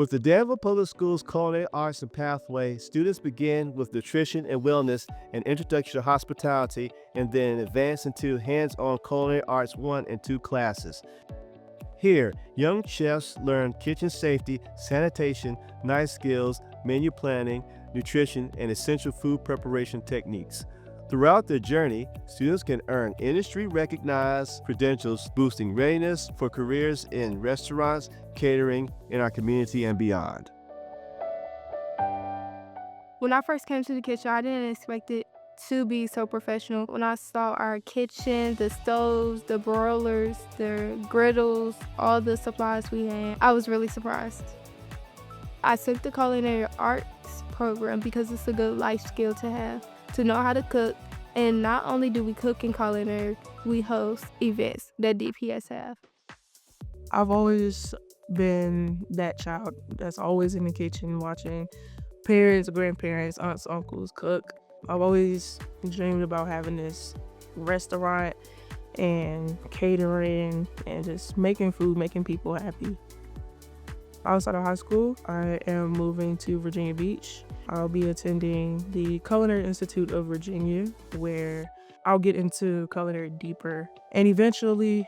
With the Danville Public Schools Culinary Arts and Pathway, students begin with nutrition and wellness and introduction to hospitality, and then advance into hands-on Culinary Arts 1 and 2 classes. Here, young chefs learn kitchen safety, sanitation, knife skills, menu planning, nutrition, and essential food preparation techniques. Throughout their journey, students can earn industry-recognized credentials, boosting readiness for careers in restaurants, catering, in our community, and beyond. When I first came to the kitchen, I didn't expect it to be so professional. When I saw our kitchen, the stoves, the broilers, the griddles, all the supplies we had, I was really surprised. I took the Culinary Arts program because it's a good life skill to have, to know how to cook. And not only do we cook in culinary, we host events that DPS have. I've always been that child that's always in the kitchen watching parents, grandparents, aunts, uncles cook. I've always dreamed about having this restaurant and catering and just making food, making people happy. Outside of high school, I am moving to Virginia Beach. I'll be attending the Culinary Institute of Virginia, where I'll get into culinary deeper. And eventually,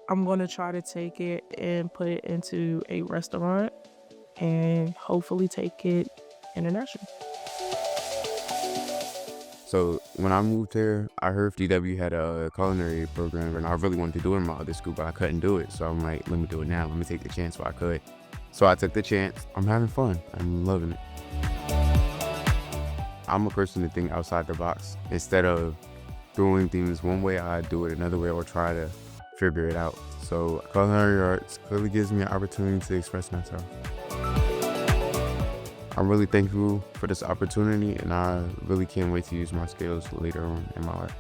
I'm going to try to take it and put it into a restaurant and hopefully take it international. So when I moved here, I heard DW had a culinary program, and I really wanted to do it in my other school, but I couldn't do it. So I'm like, let me do it now. Let me take the chance while I could. So I took the chance. I'm having fun. I'm loving it. I'm a person to think outside the box. Instead of doing things one way, I do it another way or try to figure it out. So Culinary Arts really gives me an opportunity to express myself. I'm really thankful for this opportunity, and I really can't wait to use my skills later on in my life.